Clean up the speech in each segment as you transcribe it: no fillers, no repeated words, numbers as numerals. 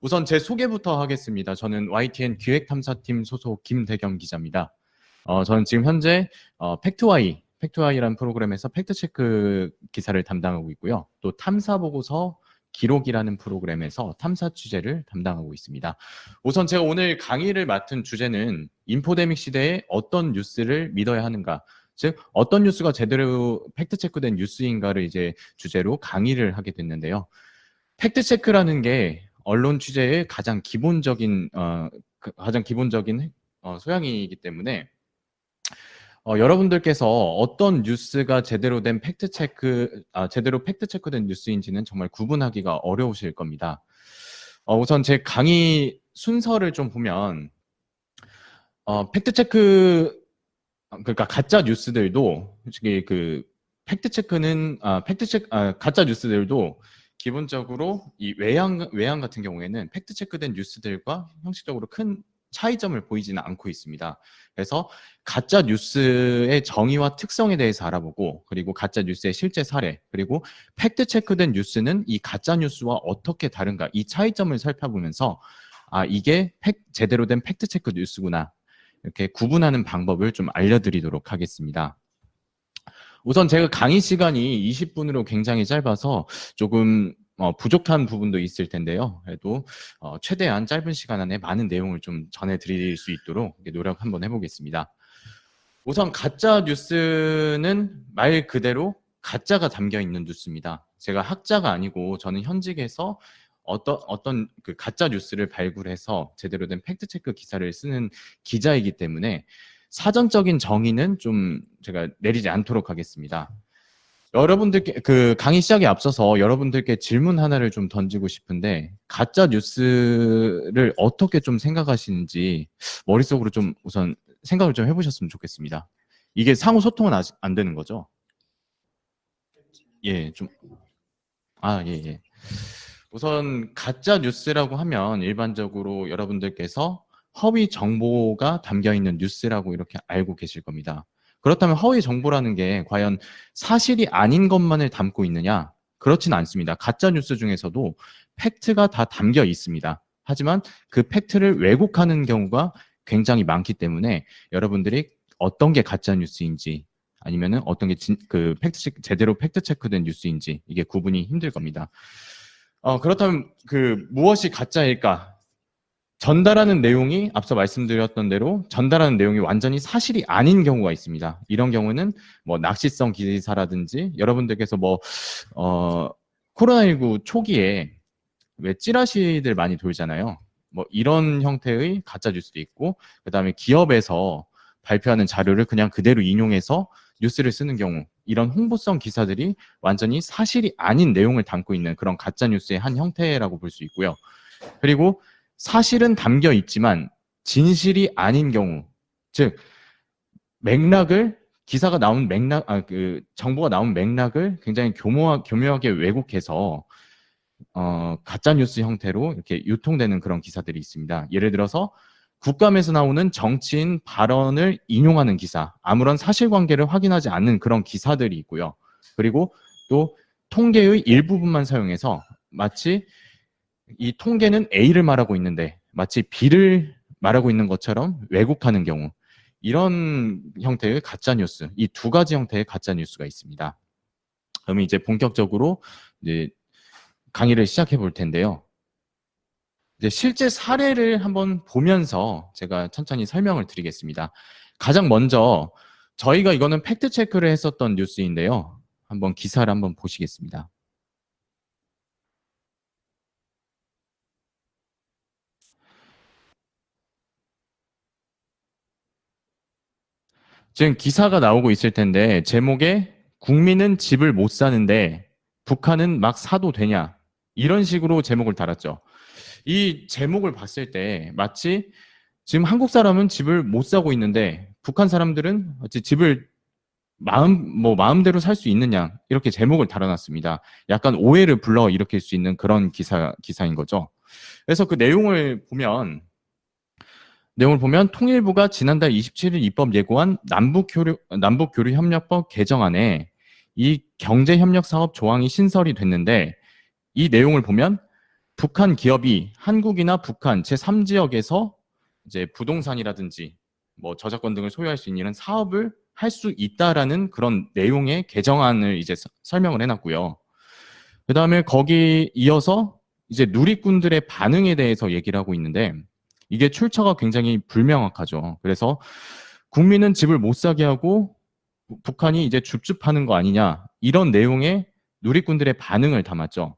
우선 제 소개부터 하겠습니다. 저는 YTN 기획탐사팀 소속 김대경 기자입니다. 저는 지금 현재 팩트와이라는 프로그램에서 팩트체크 기사를 담당하고 있고요. 또 탐사보고서 기록이라는 프로그램에서 탐사 취재를 담당하고 있습니다. 우선 제가 오늘 강의를 맡은 주제는 인포데믹 시대에 어떤 뉴스를 믿어야 하는가, 즉 어떤 뉴스가 제대로 팩트체크된 뉴스인가를 이제 주제로 강의를 하게 됐는데요. 팩트체크라는 게 언론 취재의 가장 기본적인 소양이기 때문에 여러분들께서 어떤 뉴스가 제대로 팩트체크된 뉴스인지는 정말 구분하기가 어려우실 겁니다. 우선 제 강의 순서를 좀 보면 그러니까 가짜 뉴스들도 솔직히 가짜 뉴스들도 기본적으로 이 외양 같은 경우에는 팩트체크된 뉴스들과 형식적으로 큰 차이점을 보이지는 않고 있습니다. 그래서 가짜 뉴스의 정의와 특성에 대해서 알아보고, 그리고 가짜 뉴스의 실제 사례, 그리고 팩트체크된 뉴스는 이 가짜 뉴스와 어떻게 다른가, 이 차이점을 살펴보면서 이게 제대로 된 팩트체크 뉴스구나, 이렇게 구분하는 방법을 좀 알려드리도록 하겠습니다. 우선 제가 강의 시간이 20분으로 굉장히 짧아서 조금 부족한 부분도 있을 텐데요. 그래도 최대한 짧은 시간 안에 많은 내용을 좀 전해드릴 수 있도록 노력 한번 해보겠습니다. 우선 가짜 뉴스는 말 그대로 가짜가 담겨 있는 뉴스입니다. 제가 학자가 아니고 저는 현직에서 어떤 그 가짜 뉴스를 발굴해서 제대로 된 팩트체크 기사를 쓰는 기자이기 때문에 사전적인 정의는 좀 제가 내리지 않도록 하겠습니다. 여러분들께 강의 시작에 앞서서 여러분들께 질문 하나를 좀 던지고 싶은데, 가짜 뉴스를 어떻게 좀 생각하시는지 머릿속으로 좀 우선 생각을 좀 해보셨으면 좋겠습니다. 이게 상호 소통은 아직 안 되는 거죠? 예, 예. 우선 가짜 뉴스라고 하면 일반적으로 여러분들께서 허위 정보가 담겨 있는 뉴스라고 이렇게 알고 계실 겁니다. 그렇다면 허위 정보라는 게 과연 사실이 아닌 것만을 담고 있느냐? 그렇진 않습니다. 가짜 뉴스 중에서도 팩트가 다 담겨 있습니다. 하지만 그 팩트를 왜곡하는 경우가 굉장히 많기 때문에 여러분들이 어떤 게 가짜 뉴스인지, 아니면은 어떤 게 제대로 팩트 체크된 뉴스인지, 이게 구분이 힘들 겁니다. 그렇다면 무엇이 가짜일까? 전달하는 내용이 앞서 말씀드렸던 대로 전달하는 내용이 완전히 사실이 아닌 경우가 있습니다. 이런 경우는 뭐 낚시성 기사라든지, 여러분들께서 코로나19 초기에 왜 찌라시들 많이 돌잖아요. 뭐 이런 형태의 가짜 뉴스도 있고, 그다음에 기업에서 발표하는 자료를 그냥 그대로 인용해서 뉴스를 쓰는 경우, 이런 홍보성 기사들이 완전히 사실이 아닌 내용을 담고 있는 그런 가짜 뉴스의 한 형태라고 볼 수 있고요. 그리고 사실은 담겨 있지만 진실이 아닌 경우, 즉 기사가 나온 정보가 나온 맥락을 굉장히 교묘하게 왜곡해서 가짜 뉴스 형태로 이렇게 유통되는 그런 기사들이 있습니다. 예를 들어서 국감에서 나오는 정치인 발언을 인용하는 기사, 아무런 사실관계를 확인하지 않는 그런 기사들이 있고요. 그리고 또 통계의 일부분만 사용해서 마치 이 통계는 A를 말하고 있는데 마치 B를 말하고 있는 것처럼 왜곡하는 경우, 이런 형태의 가짜뉴스, 이 두 가지 형태의 가짜뉴스가 있습니다. 그러면 이제 본격적으로 이제 강의를 시작해 볼 텐데요. 이제 실제 사례를 한번 보면서 제가 천천히 설명을 드리겠습니다. 가장 먼저 저희가 이거는 팩트 체크를 했었던 뉴스인데요. 한번 기사를 한번 보시겠습니다. 지금 기사가 나오고 있을 텐데 제목에 국민은 집을 못 사는데 북한은 막 사도 되냐, 이런 식으로 제목을 달았죠. 이 제목을 봤을 때 마치 지금 한국 사람은 집을 못 사고 있는데 북한 사람들은 집을 마음대로 살 수 있느냐, 이렇게 제목을 달아놨습니다. 약간 오해를 불러일으킬 수 있는 그런 기사인 거죠. 그래서 그 내용을 보면 통일부가 지난달 27일 입법 예고한 남북교류협력법 개정안에 이 경제협력사업 조항이 신설이 됐는데, 이 내용을 보면 북한 기업이 한국이나 북한 제3지역에서 이제 부동산이라든지 뭐 저작권 등을 소유할 수 있는 이런 사업을 할 수 있다라는 그런 내용의 개정안을 이제 설명을 해놨고요. 그 다음에 거기 이어서 이제 누리꾼들의 반응에 대해서 얘기를 하고 있는데 이게 출처가 굉장히 불명확하죠. 그래서 국민은 집을 못 사게 하고 북한이 이제 줍줍하는 거 아니냐 이런 내용의 누리꾼들의 반응을 담았죠.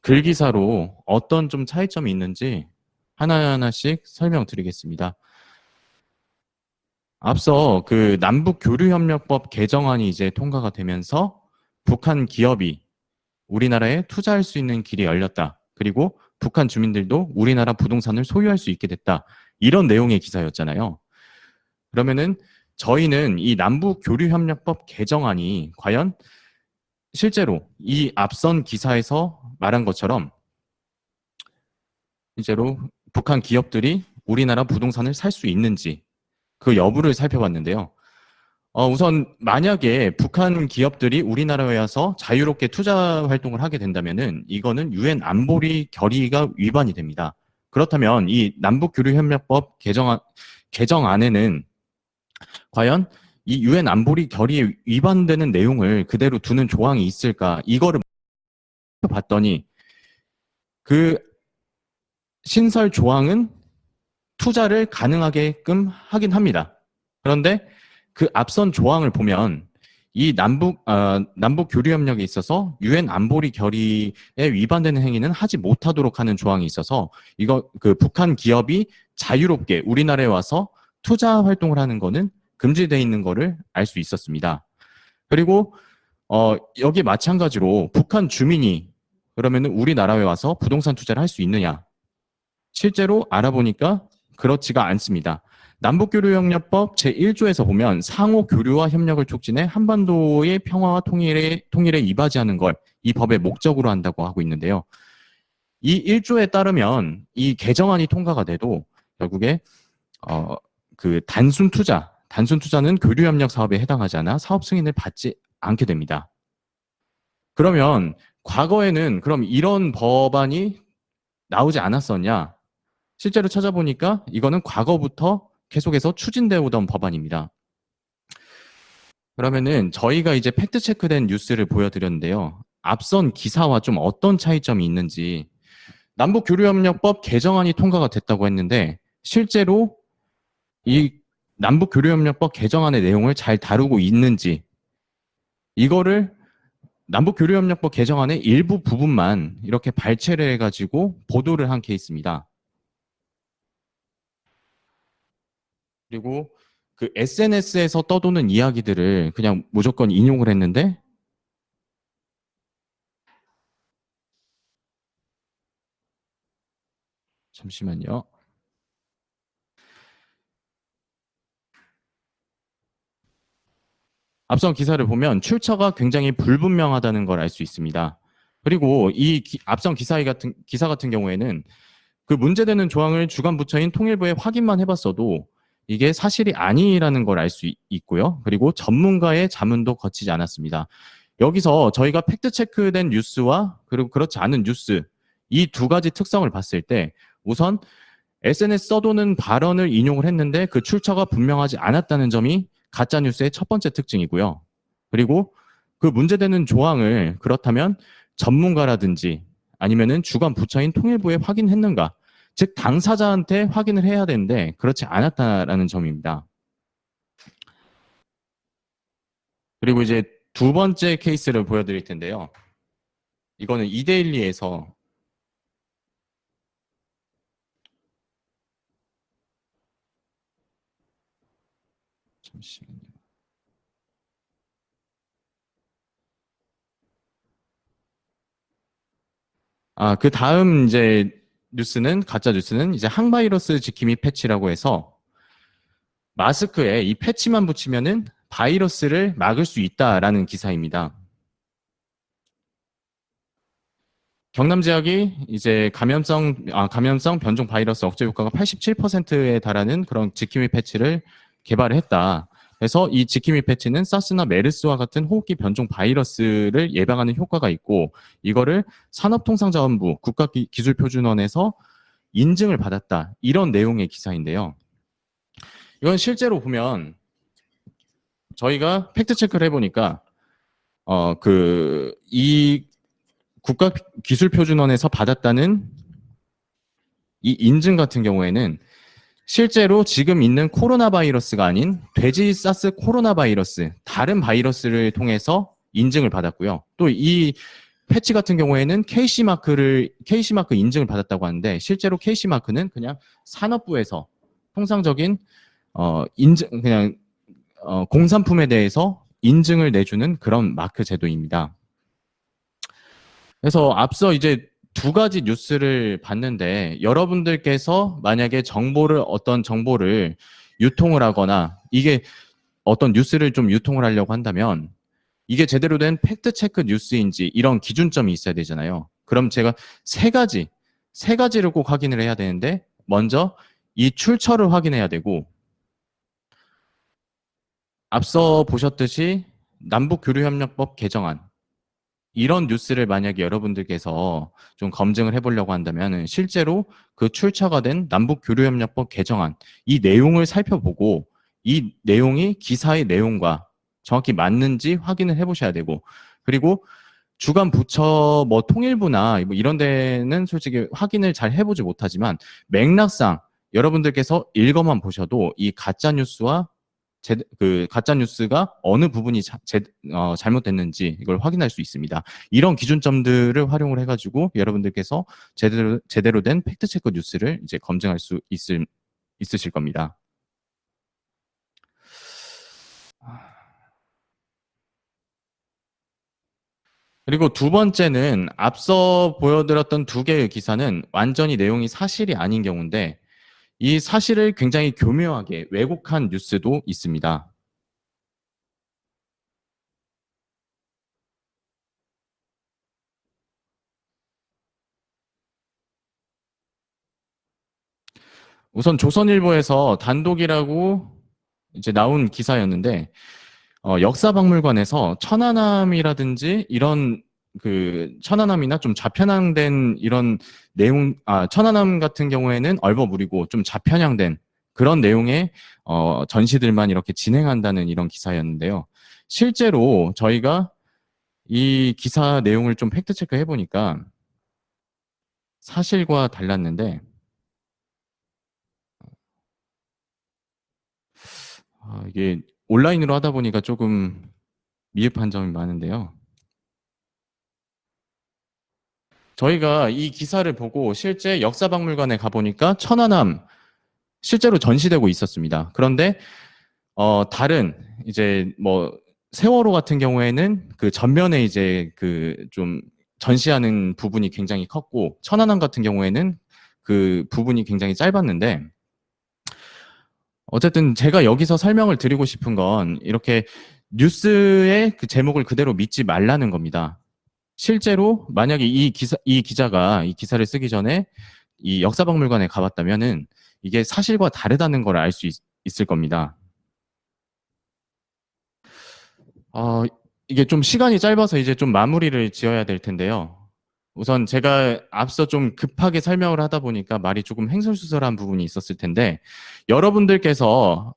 글기사로 어떤 좀 차이점이 있는지 하나하나씩 설명드리겠습니다. 앞서 그 남북교류협력법 개정안이 이제 통과가 되면서 북한 기업이 우리나라에 투자할 수 있는 길이 열렸다. 그리고 북한 주민들도 우리나라 부동산을 소유할 수 있게 됐다. 이런 내용의 기사였잖아요. 그러면은 저희는 이 남북교류협력법 개정안이 과연 실제로 이 앞선 기사에서 말한 것처럼 실제로 북한 기업들이 우리나라 부동산을 살 수 있는지 그 여부를 살펴봤는데요. 우선 만약에 북한 기업들이 우리나라에 와서 자유롭게 투자 활동을 하게 된다면은 이거는 유엔 안보리 결의가 위반이 됩니다. 그렇다면 이 남북교류협력법 개정안에는 과연 이 유엔 안보리 결의에 위반되는 내용을 그대로 두는 조항이 있을까? 이거를 봤더니 그 신설 조항은 투자를 가능하게끔 하긴 합니다. 그런데 그 앞선 조항을 보면 이 남북 교류협력에 있어서 유엔 안보리 결의에 위반되는 행위는 하지 못하도록 하는 조항이 있어서 이거 그 북한 기업이 자유롭게 우리나라에 와서 투자 활동을 하는 거는 금지되어 있는 거를 알 수 있었습니다. 그리고 여기 마찬가지로 북한 주민이 그러면 우리나라에 와서 부동산 투자를 할 수 있느냐? 실제로 알아보니까 그렇지가 않습니다. 남북교류협력법 제1조에서 보면 상호 교류와 협력을 촉진해 한반도의 평화와 통일에 이바지하는 걸 이 법의 목적으로 한다고 하고 있는데요. 이 1조에 따르면 이 개정안이 통과가 돼도 결국에 그 단순 투자는 교류협력 사업에 해당하지 않아 사업 승인을 받지 않게 됩니다. 그러면 과거에는 그럼 이런 법안이 나오지 않았었냐? 실제로 찾아보니까 이거는 과거부터 계속해서 추진되어 오던 법안입니다. 그러면은 저희가 이제 팩트 체크된 뉴스를 보여드렸는데요. 앞선 기사와 좀 어떤 차이점이 있는지 남북교류협력법 개정안이 통과가 됐다고 했는데 실제로 이 남북교류협력법 개정안의 내용을 잘 다루고 있는지 이거를 남북교류협력법 개정안의 일부 부분만 이렇게 발췌를 해가지고 보도를 한 케이스입니다. 그리고 그 SNS에서 떠도는 이야기들을 그냥 무조건 인용을 했는데 잠시만요. 앞선 기사를 보면 출처가 굉장히 불분명하다는 걸 알 수 있습니다. 그리고 이 앞선 기사 같은 경우에는 그 문제되는 조항을 주관 부처인 통일부에 확인만 해봤어도 이게 사실이 아니라는 걸 알 수 있고요. 그리고 전문가의 자문도 거치지 않았습니다. 여기서 저희가 팩트 체크된 뉴스와 그리고 그렇지 않은 뉴스 이 두 가지 특성을 봤을 때 우선 SNS 써도는 발언을 인용을 했는데 그 출처가 분명하지 않았다는 점이 가짜 뉴스의 첫 번째 특징이고요. 그리고 그 문제되는 조항을 그렇다면 전문가라든지 아니면은 주관 부처인 통일부에 확인했는가? 즉 당사자한테 확인을 해야 되는데 그렇지 않았다라는 점입니다. 그리고 이제 두 번째 케이스를 보여드릴 텐데요. 이거는 이데일리에서 잠시만요. 그 다음 이제 뉴스는 가짜 뉴스는 이제 항바이러스 지킴이 패치라고 해서 마스크에 이 패치만 붙이면은 바이러스를 막을 수 있다라는 기사입니다. 경남제약이 이제 감염성 변종 바이러스 억제 효과가 87%에 달하는 그런 지킴이 패치를 개발을 했다. 그래서 이 지킴이 패치는 사스나 메르스와 같은 호흡기 변종 바이러스를 예방하는 효과가 있고 이거를 산업통상자원부 국가기술표준원에서 인증을 받았다. 이런 내용의 기사인데요. 이건 실제로 보면 저희가 팩트 체크를 해보니까 이 국가기술표준원에서 받았다는 이 인증 같은 경우에는 실제로 지금 있는 코로나 바이러스가 아닌 돼지 사스 코로나 바이러스, 다른 바이러스를 통해서 인증을 받았고요. 또 이 패치 같은 경우에는 KC마크 인증을 받았다고 하는데 실제로 KC마크는 그냥 산업부에서 통상적인 인증 그냥 공산품에 대해서 인증을 내주는 그런 마크 제도입니다. 그래서 앞서 이제 두 가지 뉴스를 봤는데 여러분들께서 만약에 어떤 정보를 유통을 하거나 이게 어떤 뉴스를 좀 유통을 하려고 한다면 이게 제대로 된 팩트 체크 뉴스인지 이런 기준점이 있어야 되잖아요. 그럼 제가 세 가지를 꼭 확인을 해야 되는데 먼저 이 출처를 확인해야 되고 앞서 보셨듯이 남북교류협력법 개정안 이런 뉴스를 만약에 여러분들께서 좀 검증을 해보려고 한다면 실제로 그 출처가 된 남북교류협력법 개정안 이 내용을 살펴보고 이 내용이 기사의 내용과 정확히 맞는지 확인을 해보셔야 되고 그리고 주간 부처 뭐 통일부나 뭐 이런 데는 솔직히 확인을 잘 해보지 못하지만 맥락상 여러분들께서 읽어만 보셔도 이 가짜 뉴스와 가짜 뉴스가 어느 부분이 잘못됐는지 이걸 확인할 수 있습니다. 이런 기준점들을 활용을 해가지고 여러분들께서 제대로 된 팩트 체크 뉴스를 이제 검증할 수 있으실 겁니다. 그리고 두 번째는 앞서 보여드렸던 두 개의 기사는 완전히 내용이 사실이 아닌 경우인데 이 사실을 굉장히 교묘하게 왜곡한 뉴스도 있습니다. 우선 조선일보에서 단독이라고 이제 나온 기사였는데 역사박물관에서 천안함이라든지 이런 천안함이나 좀 좌편향된 이런 내용, 천안함 같은 경우에는 얼버무리고 좀 좌편향된 그런 내용의 전시들만 이렇게 진행한다는 이런 기사였는데요. 실제로 저희가 이 기사 내용을 좀 팩트 체크 해보니까 사실과 달랐는데 이게 온라인으로 하다 보니까 조금 미흡한 점이 많은데요. 저희가 이 기사를 보고 실제 역사박물관에 가보니까 천안함 실제로 전시되고 있었습니다. 그런데 다른 이제 뭐 세월호 같은 경우에는 그 전면에 이제 좀 전시하는 부분이 굉장히 컸고 천안함 같은 경우에는 그 부분이 굉장히 짧았는데 어쨌든 제가 여기서 설명을 드리고 싶은 건 이렇게 뉴스의 그 제목을 그대로 믿지 말라는 겁니다. 실제로 만약에 이 기자가 이 기사를 쓰기 전에 이 역사박물관에 가봤다면은 이게 사실과 다르다는 걸 알 수 있을 겁니다. 이게 좀 시간이 짧아서 이제 좀 마무리를 지어야 될 텐데요. 우선 제가 앞서 좀 급하게 설명을 하다 보니까 말이 조금 횡설수설한 부분이 있었을 텐데 여러분들께서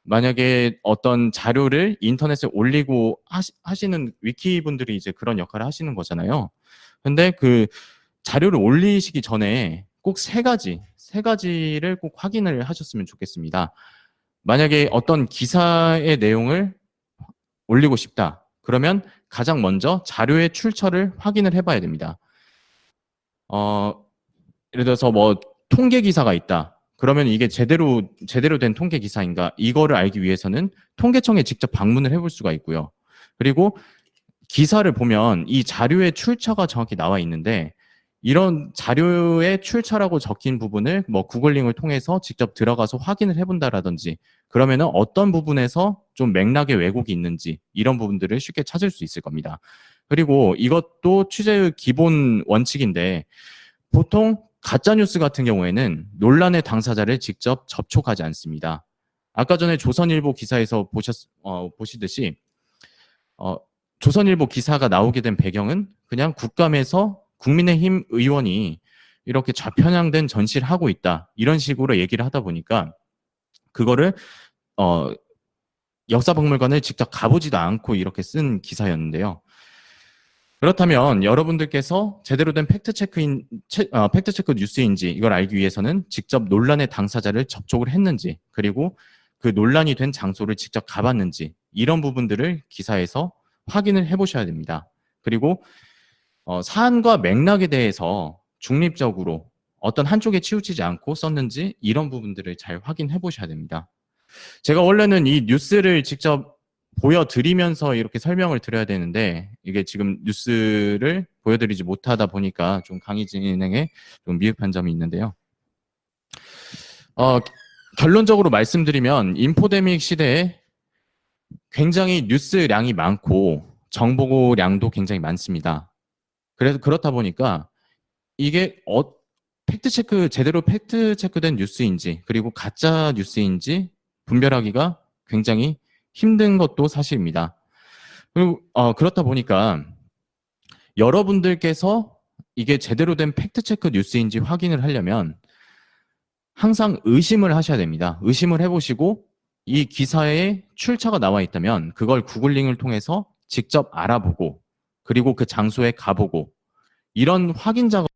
만약에 어떤 자료를 인터넷에 올리고 하시는 위키 분들이 이제 그런 역할을 하시는 거잖아요. 근데 그 자료를 올리시기 전에 꼭 세 가지를 꼭 확인을 하셨으면 좋겠습니다. 만약에 어떤 기사의 내용을 올리고 싶다. 그러면 가장 먼저 자료의 출처를 확인을 해봐야 됩니다. 예를 들어서 뭐 통계 기사가 있다. 그러면 이게 제대로 된 통계 기사인가? 이거를 알기 위해서는 통계청에 직접 방문을 해볼 수가 있고요. 그리고 기사를 보면 이 자료의 출처가 정확히 나와 있는데 이런 자료의 출처라고 적힌 부분을 뭐 구글링을 통해서 직접 들어가서 확인을 해본다라든지 그러면은 어떤 부분에서 좀 맥락의 왜곡이 있는지 이런 부분들을 쉽게 찾을 수 있을 겁니다. 그리고 이것도 취재의 기본 원칙인데 보통 가짜뉴스 같은 경우에는 논란의 당사자를 직접 접촉하지 않습니다. 아까 전에 조선일보 기사에서 보시듯이 조선일보 기사가 나오게 된 배경은 그냥 국감에서 국민의힘 의원이 이렇게 좌편향된 전시를 하고 있다. 이런 식으로 얘기를 하다 보니까 그거를 역사박물관을 직접 가보지도 않고 이렇게 쓴 기사였는데요. 그렇다면 여러분들께서 제대로 된 팩트체크 뉴스인지 이걸 알기 위해서는 직접 논란의 당사자를 접촉을 했는지, 그리고 그 논란이 된 장소를 직접 가봤는지, 이런 부분들을 기사에서 확인을 해보셔야 됩니다. 그리고 사안과 맥락에 대해서 중립적으로 어떤 한쪽에 치우치지 않고 썼는지, 이런 부분들을 잘 확인해 보셔야 됩니다. 제가 원래는 이 뉴스를 직접 보여드리면서 이렇게 설명을 드려야 되는데, 이게 지금 뉴스를 보여드리지 못하다 보니까 좀 강의 진행에 좀 미흡한 점이 있는데요. 결론적으로 말씀드리면 인포데믹 시대에 굉장히 뉴스량이 많고 정보량도 굉장히 많습니다. 그래서 그렇다 보니까 이게 제대로 팩트 체크된 뉴스인지, 그리고 가짜 뉴스인지 분별하기가 굉장히 힘든 것도 사실입니다. 그리고 그렇다 보니까 여러분들께서 이게 제대로 된 팩트 체크 뉴스인지 확인을 하려면 항상 의심을 하셔야 됩니다. 의심을 해보시고 이 기사에 출처가 나와 있다면 그걸 구글링을 통해서 직접 알아보고, 그리고 그 장소에 가보고, 이런 확인 작업